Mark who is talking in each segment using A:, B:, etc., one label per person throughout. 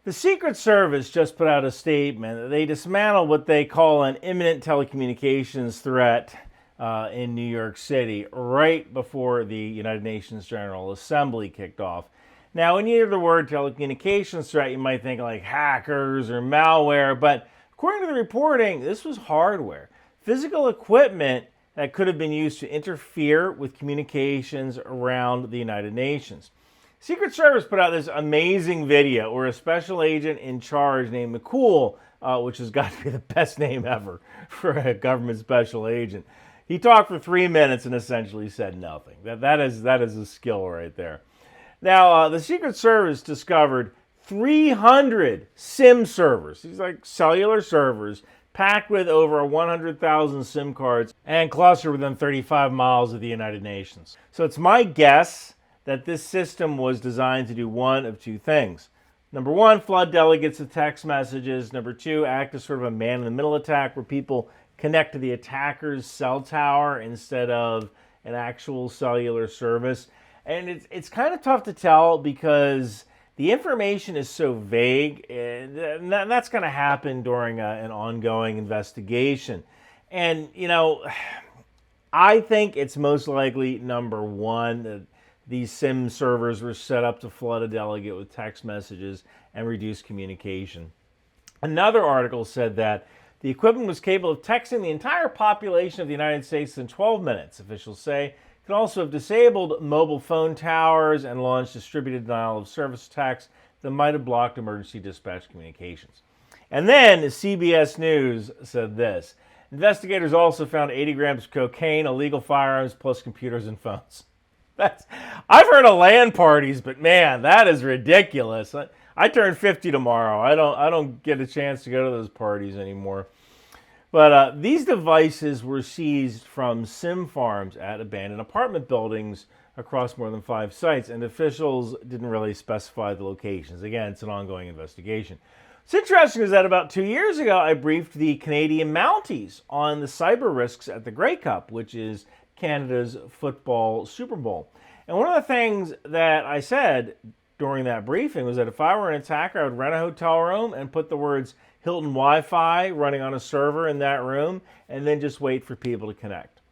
A: The Secret Service just put out a statement that they dismantled what they call an imminent telecommunications threat in New York City right before the United Nations General Assembly kicked off. Now, when you hear the word telecommunications threat, you might think like hackers or malware, but according to the reporting, this was hardware, physical equipment that could have been used to interfere with communications around the United Nations. Secret Service put out this amazing video where a special agent in charge named McCool, which has got to be the best name ever for a government special agent, he talked for 3 minutes and essentially said nothing. That is a skill right there. Now, the Secret Service discovered 300 SIM servers, these like cellular servers, packed with over 100,000 SIM cards and clustered within 35 miles of the United Nations. So it's my guess that this system was designed to do one of two things. Number one, flood delegates with text messages. Number two, act as sort of a man-in-the-middle attack where people connect to the attacker's cell tower instead of an actual cellular service. And it's kind of tough to tell because the information is so vague, and that's going to happen during an ongoing investigation. And, you know, I think it's most likely number one, these SIM servers were set up to flood a delegate with text messages and reduce communication. Another article said that the equipment was capable of texting the entire population of the United States in 12 minutes, officials say. It could also have disabled mobile phone towers and launched distributed denial of service attacks that might have blocked emergency dispatch communications. And then CBS News said this: investigators also found 80 grams of cocaine, illegal firearms, plus computers and phones. I've heard of LAN parties, but man, that is ridiculous. I turn 50 tomorrow. I don't get a chance to go to those parties anymore. But these devices were seized from SIM farms at abandoned apartment buildings across more than 5 sites, and officials didn't really specify the locations. Again, it's an ongoing investigation. What's interesting is that about 2 years ago, I briefed the Canadian Mounties on the cyber risks at the Grey Cup, which is Canada's football Super Bowl. And one of the things that I said during that briefing was that if I were an attacker, I would rent a hotel room and put the words Hilton Wi-Fi running on a server in that room, and then just wait for people to connect.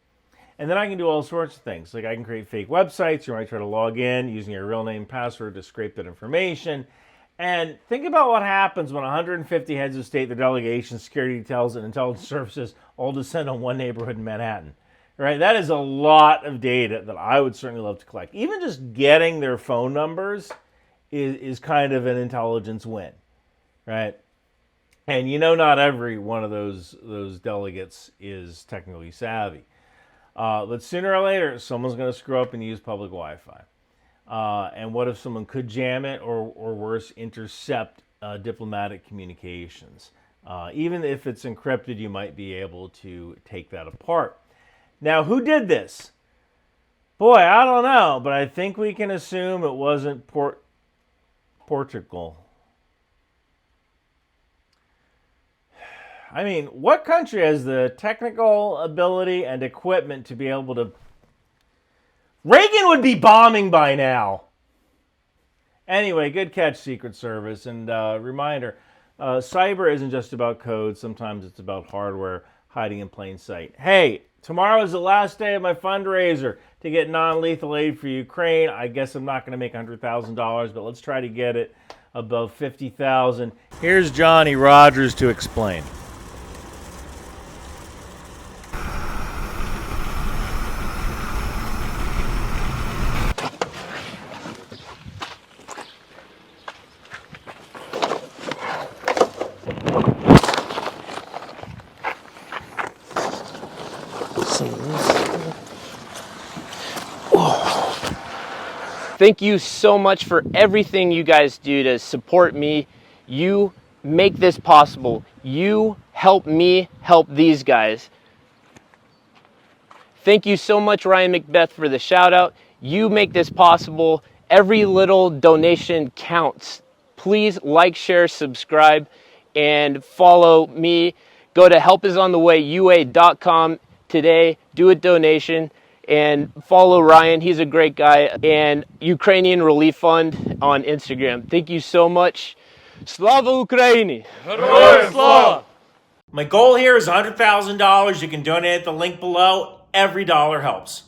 A: And then I can do all sorts of things. Like I can create fake websites. You might try to log in using your real name and password to scrape that information. And think about what happens when 150 heads of state, their delegations, security details, and intelligence services all descend on one neighborhood in Manhattan. Right? That is a lot of data that I would certainly love to collect. Even just getting their phone numbers is kind of an intelligence win, right? And you know, not every one of those delegates is technically savvy. But sooner or later, someone's going to screw up and use public Wi-Fi. And what if someone could jam it or worse, intercept diplomatic communications? Even if it's encrypted, you might be able to take that apart. Now, who did this? Boy, I don't know, but I think we can assume it wasn't Portugal. I mean, what country has the technical ability and equipment to be able to... Reagan would be bombing by now. Anyway, good catch, Secret Service. And reminder, cyber isn't just about code. Sometimes it's about hardware hiding in plain sight. Hey, tomorrow is the last day of my fundraiser to get non-lethal aid for Ukraine. I guess I'm not going to make $100,000, but let's try to get it above $50,000. Here's Johnny Rogers to explain.
B: Thank you so much for everything you guys do to support me. You make this possible. You help me help these guys. Thank you so much, Ryan Macbeth, for the shout out. You make this possible. Every little donation counts. Please like, share, subscribe, and follow me. Go to helpisonthewayua.com today. Do a donation. And follow Ryan, he's a great guy, and Ukrainian Relief Fund on Instagram. Thank you so much. Slava Ukraini!
A: My goal here is $100,000. You can donate at the link below. Every dollar helps.